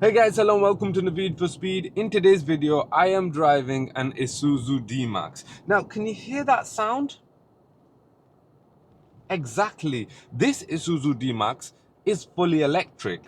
Hey guys, hello and welcome to Naveed for Speed. In today's video, I am driving an Isuzu D Max. Now, can you hear that sound? Exactly. This Isuzu D Max is fully electric.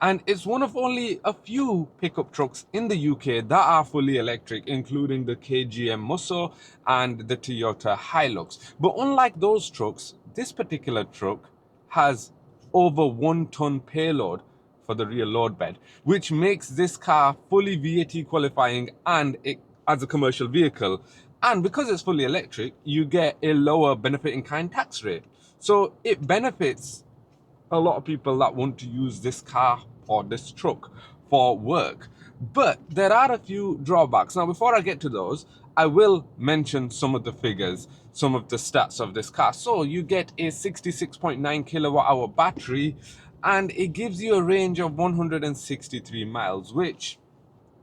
And it's one of only a few pickup trucks in the UK that are fully electric, including the KGM Musso and the Toyota Hilux. But unlike those trucks, this particular truck has over 1 ton payload for the rear load bed, which makes this car fully VAT qualifying and it as a commercial vehicle. And because it's fully electric, you get a lower benefit in kind tax rate. So it benefits a lot of people that want to use this car or this truck for work. But there are a few drawbacks. Now, before I get to those, I will mention some of the figures, some of the stats of this car. So you get a 66.9 kilowatt hour battery and it gives you a range of 163 miles, which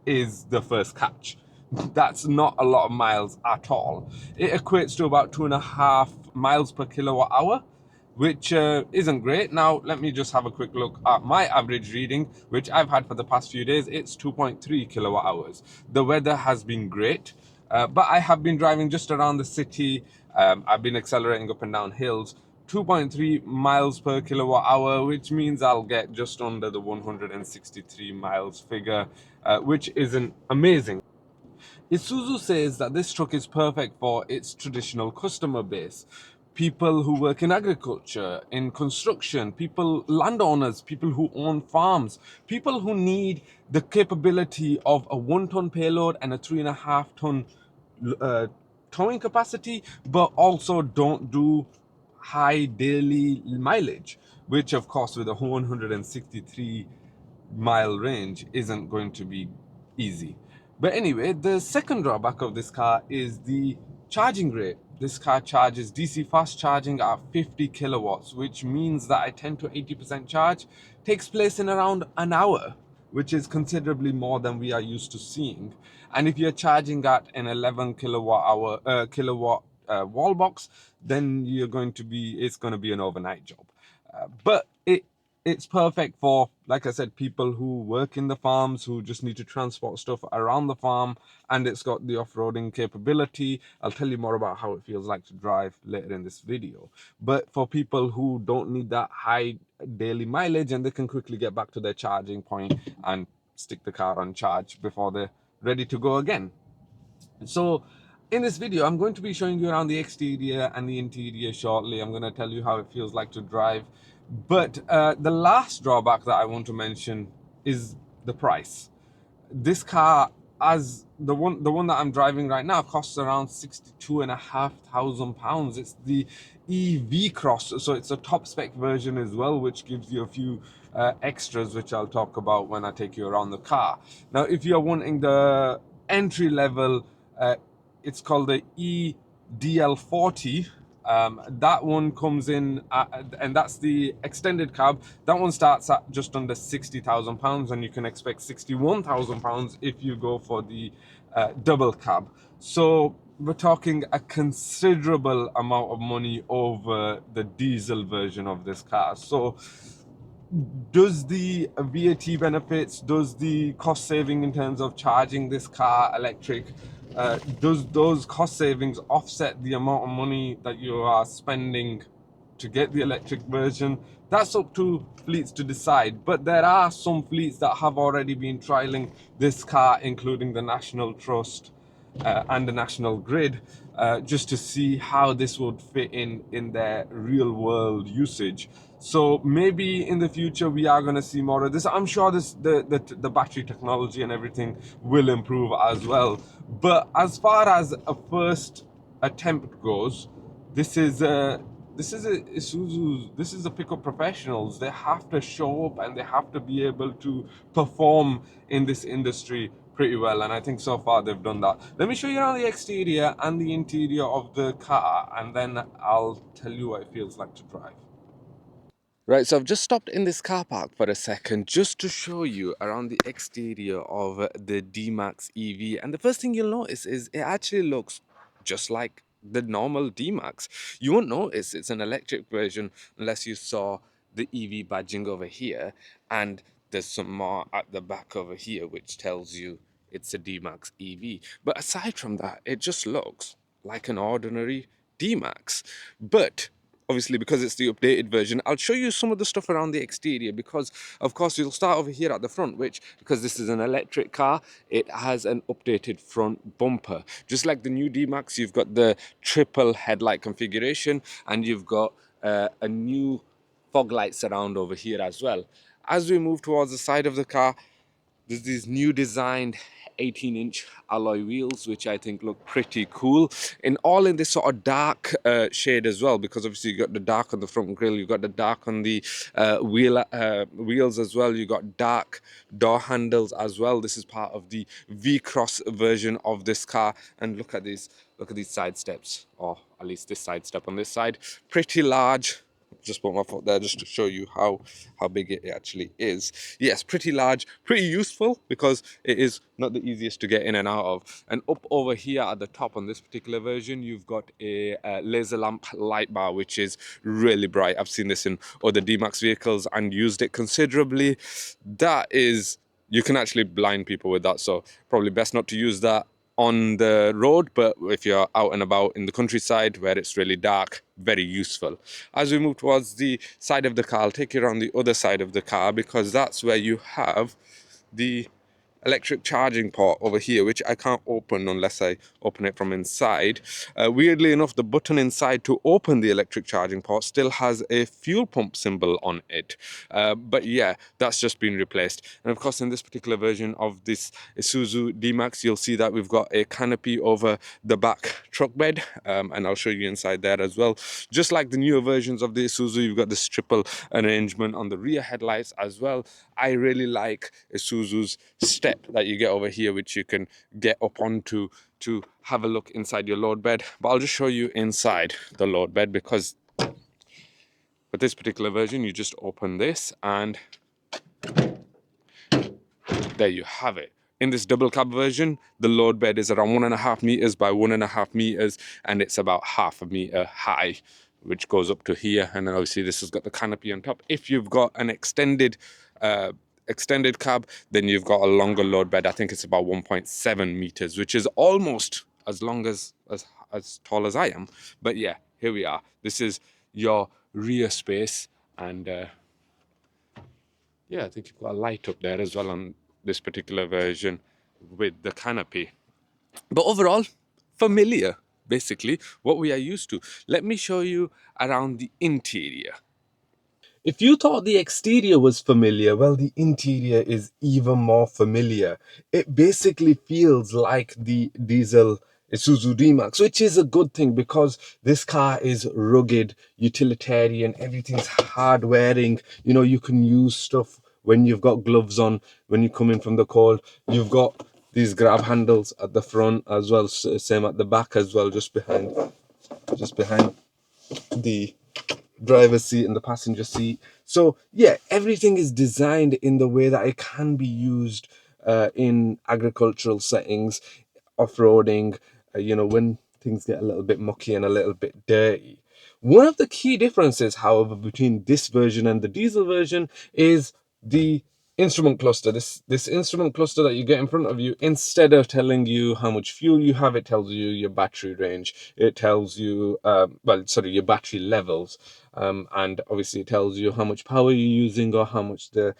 is the first catch. That's not a lot of miles at all. It equates to about 2.5 miles per kilowatt hour, which isn't great. Now, let me just have a quick look at my average reading, which I've had for the past few days. It's 2.3 kilowatt hours. The weather has been great, but I have been driving just around the city. I've been accelerating up and down hills. 2.3 miles per kilowatt hour, which means I'll get just under the 163 miles figure, which isn't amazing. Isuzu says that this truck is perfect for its traditional customer base. People who work in agriculture, in construction, landowners, people who own farms, people who need the capability of a 1 ton payload and a 3.5 ton uh, towing capacity, but also don't do high daily mileage, which of course with a 163 mile range isn't going to be easy. But anyway, the second drawback of this car is the charging rate. This car charges DC fast charging at 50 kilowatts, which means that a 10 to 80% charge takes place in around an hour, which is considerably more than we are used to seeing. And if you're charging at an 11 kilowatt wall box, then it's going to be an overnight job. But it's perfect for, like I said, people who work in the farms, who just need to transport stuff around the farm, and it's got the off-roading capability. I'll tell you more about how it feels like to drive later in this video. But for people who don't need that high daily mileage and they can quickly get back to their charging point and stick the car on charge before they're ready to go again. So in this video, I'm going to be showing you around the exterior and the interior shortly. I'm going to tell you how it feels like to drive. But the last drawback that I want to mention is the price. This car, as the one that I'm driving right now, costs around £62,500. It's the EV Cross, so it's a top spec version as well, which gives you a few extras, which I'll talk about when I take you around the car. Now, if you're wanting the entry level, it's called the EDL40. That one comes in and that's the extended cab. That one starts at just under £60,000, and you can expect £61,000 if you go for the double cab. So we're talking a considerable amount of money over the diesel version of this car. So does the VAT benefits, does the cost saving in terms of charging this car electric, does those cost savings offset the amount of money that you are spending to get the electric version? That's up to fleets to decide, but there are some fleets that have already been trialing this car, including the National Trust and the National Grid, just to see how this would fit in their real world usage. So maybe in the future we are going to see more of this. I'm sure the battery technology and everything will improve as well. But as far as a first attempt goes, this is a Isuzu. This is the pickup professionals. They have to show up and they have to be able to perform in this industry pretty well, and I think so far they've done that. Let me show you around the exterior and the interior of the car, and then I'll tell you what it feels like to drive. Right, so I've just stopped in this car park for a second just to show you around the exterior of the D Max EV. And the first thing you'll notice is it actually looks just like the normal D Max. You won't notice it's an electric version unless you saw the EV badging over here. And there's some more at the back over here which tells you it's a D Max EV. But aside from that, it just looks like an ordinary D Max. But obviously, because it's the updated version, I'll show you some of the stuff around the exterior, because of course you'll start over here at the front, which, because this is an electric car, it has an updated front bumper. Just like the new D Max, you've got the triple headlight configuration, and you've got a new fog lights around over here as well. As we move towards the side of the car, there's these new designed 18-inch alloy wheels, which I think look pretty cool, in all in this sort of dark shade as well, because obviously you got the dark on the front grille, you got the dark on the wheels as well, you got dark door handles as well. This is part of the V-Cross version of this car, and look at these side steps, or at least this side step on this side, pretty large. Just put my foot there just to show you how big it actually is. Yes, pretty large, pretty useful, because it is not the easiest to get in and out of. And up over here at the top on this particular version, you've got a laser lamp light bar, which is really bright. I've seen this in other D-Max vehicles and used it considerably. That is, you can actually blind people with that, so probably best not to use that on the road, but if you're out and about in the countryside where it's really dark, very useful. As we move towards the side of the car, I'll take you around the other side of the car, because that's where you have the electric charging port over here, which I can't open unless I open it from inside. Weirdly enough, the button inside to open the electric charging port still has a fuel pump symbol on it. But yeah, that's just been replaced. And of course, in this particular version of this Isuzu D Max, you'll see that we've got a canopy over the back truck bed, and I'll show you inside there as well. Just like the newer versions of the Isuzu, you've got this triple arrangement on the rear headlights as well. I really like Isuzu's step that you get over here, which you can get up onto to have a look inside your load bed. But I'll just show you inside the load bed, because with this particular version, you just open this and there you have it. In this double cab version, the load bed is around 1.5 meters by 1.5 meters, and it's about 0.5 meter high, which goes up to here. And then obviously this has got the canopy on top. If you've got an extended cab, then you've got a longer load bed. I think it's about 1.7 meters, which is almost as long as tall as I am. But yeah, here we are. This is your rear space, and yeah, I think you've got a light up there as well on this particular version with the canopy. But overall, familiar, basically, what we are used to. Let me show you around the interior. If you thought the exterior was familiar, well, the interior is even more familiar. It basically feels like the diesel Isuzu D Max, which is a good thing, because this car is rugged, utilitarian, everything's hard wearing. You know, you can use stuff when you've got gloves on, when you come in from the cold. You've got these grab handles at the front as well, same at the back as well, just behind the driver's seat and the passenger seat. So yeah, everything is designed in the way that it can be used in agricultural settings, off-roading, you know, when things get a little bit mucky and a little bit dirty. One of the key differences, however, between this version and the diesel version is the instrument cluster. This instrument cluster that you get in front of you, instead of telling you how much fuel you have, it tells you your battery range. It tells you your battery levels, and obviously it tells you how much power you're using, or how much the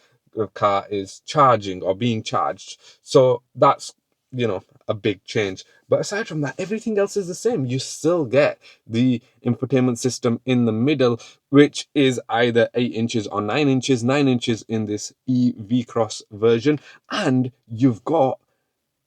car is charging or being charged. So that's, you know, a big change. But aside from that, everything else is the same. You still get the infotainment system in the middle, which is either 8 inches or 9 inches, 9 inches in this EV Cross version. And you've got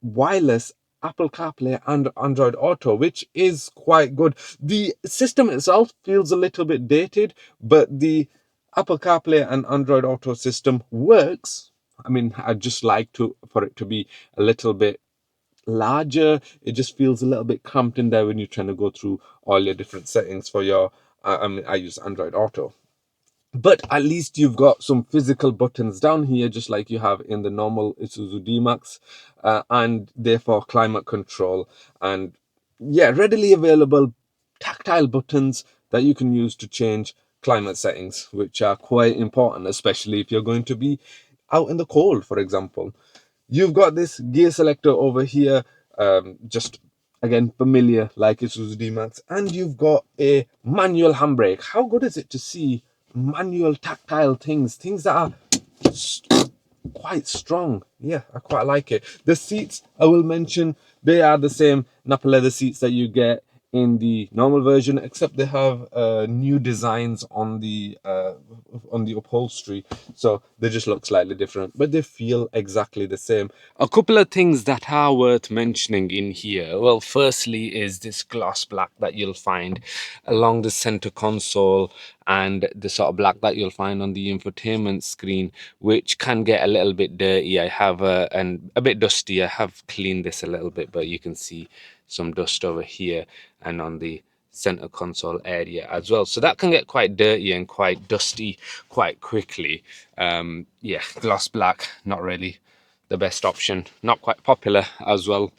wireless Apple CarPlay and Android Auto, which is quite good. The system itself feels a little bit dated, but the Apple CarPlay and Android Auto system works. I mean, I'd just like for it to be a little bit larger. It just feels a little bit cramped in there when you're trying to go through all your different settings for your I use Android Auto. But at least you've got some physical buttons down here, just like you have in the normal Isuzu D Max, and therefore climate control, and yeah, readily available tactile buttons that you can use to change climate settings, which are quite important, especially if you're going to be out in the cold, for example. You've got this gear selector over here, just again familiar like Isuzu D Max, and you've got a manual handbrake. How good is it to see manual tactile things that are quite strong? Yeah, I quite like it. The seats, I will mention, they are the same Napa leather seats that you get in the normal version, except they have new designs on the upholstery, so they just look slightly different, but they feel exactly the same. A couple of things that are worth mentioning in here. Well, firstly is this gloss black that you'll find along the center console, and the sort of black that you'll find on the infotainment screen, which can get a little bit dirty. I have and a bit dusty. I have cleaned this a little bit, but you can see some dust over here and on the center console area as well, so that can get quite dirty and quite dusty quite quickly. Yeah, gloss black, not really the best option, not quite popular as well.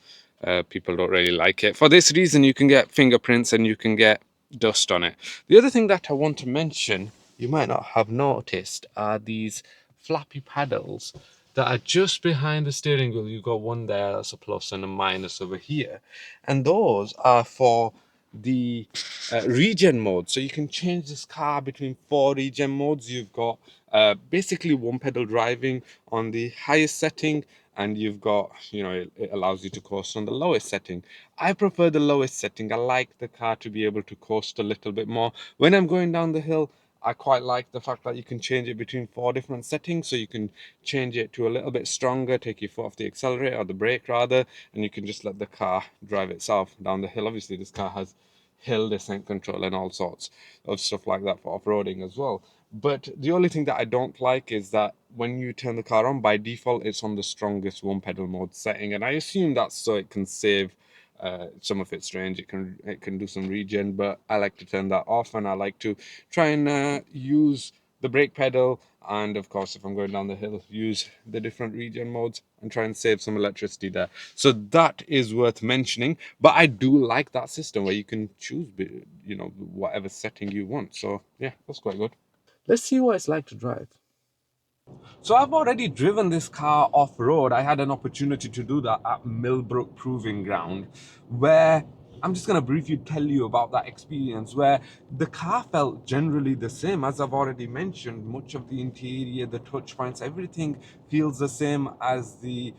People don't really like it for this reason. You can get fingerprints and you can get dust on it. The other thing that I want to mention, you might not have noticed, are these flappy paddles that are just behind the steering wheel. You've got one there, that's a plus, and a minus over here, and those are for the regen mode. So you can change this car between 4 regen modes. You've got basically one pedal driving on the highest setting, and you've got, it allows you to coast on the lowest setting. I prefer the lowest setting. I like the car to be able to coast a little bit more when I'm going down the hill. I quite like the fact that you can change it between 4 different settings. So you can change it to a little bit stronger, take your foot off the accelerator, or the brake rather, and you can just let the car drive itself down the hill. Obviously this car has hill descent control and all sorts of stuff like that for off-roading as well. But the only thing that I don't like is that when you turn the car on, by default it's on the strongest one pedal mode setting, and I assume that's so it can save some of its range. It can do some regen, but I like to turn that off, and I like to try and use the brake pedal, and of course if I'm going down the hill, use the different regen modes and try and save some electricity there. So that is worth mentioning. But I do like that system where you can choose whatever setting you want. So yeah, that's quite good. Let's see what it's like to drive. So I've already driven this car off-road. I had an opportunity to do that at Millbrook Proving Ground, where I'm just going to briefly tell you about that experience, where the car felt generally the same. As I've already mentioned, much of the interior, the touch points, everything feels the same as the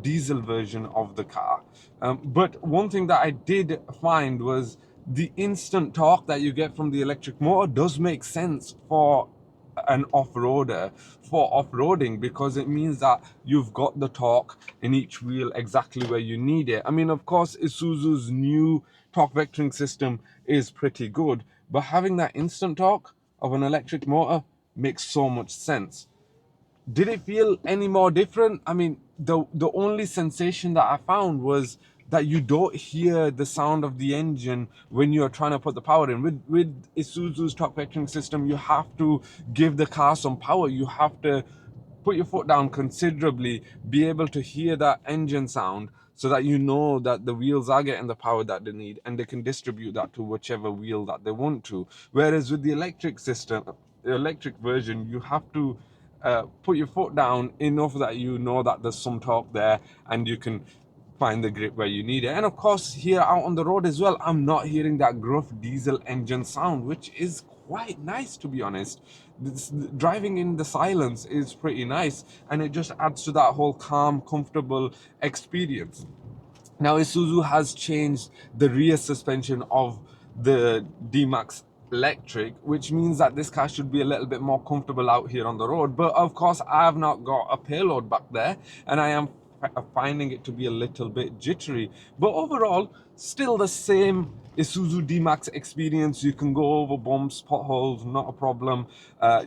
diesel version of the car. But one thing that I did find was the instant torque that you get from the electric motor does make sense for an off-roader, for off-roading, because it means that you've got the torque in each wheel exactly where you need it. I mean, of course, Isuzu's new torque vectoring system is pretty good, but having that instant torque of an electric motor makes so much sense. Did it feel any more different? I mean, the only sensation that I found was that you don't hear the sound of the engine when you're trying to put the power in. With Isuzu's torque vectoring system, you have to give the car some power. You have to put your foot down considerably, be able to hear that engine sound, so that you know that the wheels are getting the power that they need, and they can distribute that to whichever wheel that they want to. Whereas with the electric system, the electric version, you have to put your foot down enough that you know that there's some torque there, and you can find the grip where you need it. And of course, here out on the road as well, I'm not hearing that gruff diesel engine sound, which is quite nice, to be honest. Driving in the silence is pretty nice, and it just adds to that whole calm, comfortable experience. Now, Isuzu has changed the rear suspension of the D Max Electric, which means that this car should be a little bit more comfortable out here on the road. But of course, I have not got a payload back there, and I am finding it to be a little bit jittery. But overall, still the same Isuzu D Max experience. You can go over bumps, potholes, not a problem.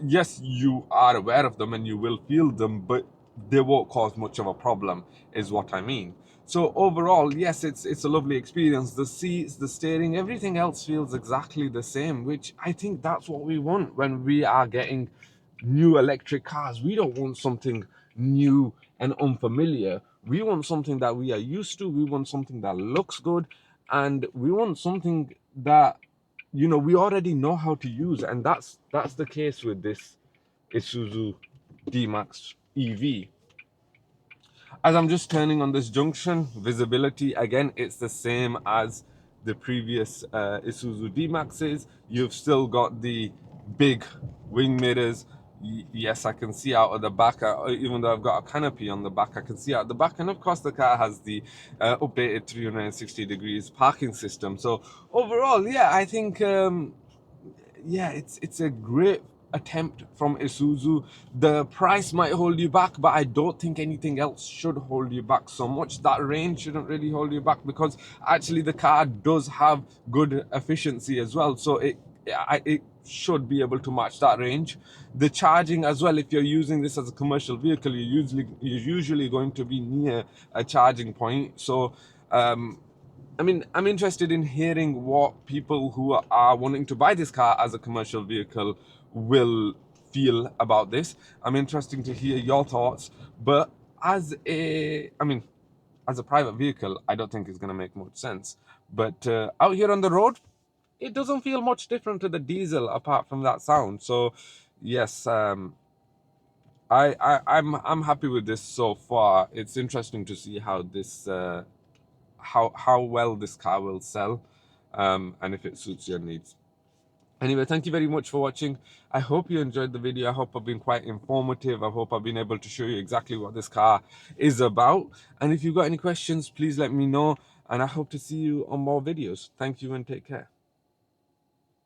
Yes, you are aware of them and you will feel them, but they won't cause much of a problem, is what I mean. So overall, yes, it's a lovely experience. The seats, the steering, everything else feels exactly the same, which I think that's what we want when we are getting new electric cars. We don't want something new and unfamiliar. We want something that we are used to. We want something that looks good, and we want something that we already know how to use. And that's the case with this Isuzu D Max EV. As I'm just turning on this junction, visibility, again, it's the same as the previous Isuzu D Maxes. You've still got the big wing mirrors. Yes, I can see out of the back, even though I've got a canopy on the back, I can see out the back. And of course, the car has the updated 360 degrees parking system. So overall, yeah, I think yeah, it's a great attempt from Isuzu. The price might hold you back, but I don't think anything else should hold you back so much. That range shouldn't really hold you back, because actually the car does have good efficiency as well. So it should be able to match that range. The charging as well, if you're using this as a commercial vehicle, you're usually going to be near a charging point. So I mean, I'm interested in hearing what people who are wanting to buy this car as a commercial vehicle will feel about this. I'm interested to hear your thoughts. But as a private vehicle, I don't think it's going to make much sense. But out here on the road, it doesn't feel much different to the diesel apart from that sound. So, yes, I'm happy with this so far. It's interesting to see how this how well this car will sell, and if it suits your needs. Anyway, thank you very much for watching. I hope you enjoyed the video. I hope I've been quite informative. I hope I've been able to show you exactly what this car is about. And if you've got any questions, please let me know. And I hope to see you on more videos. Thank you and take care.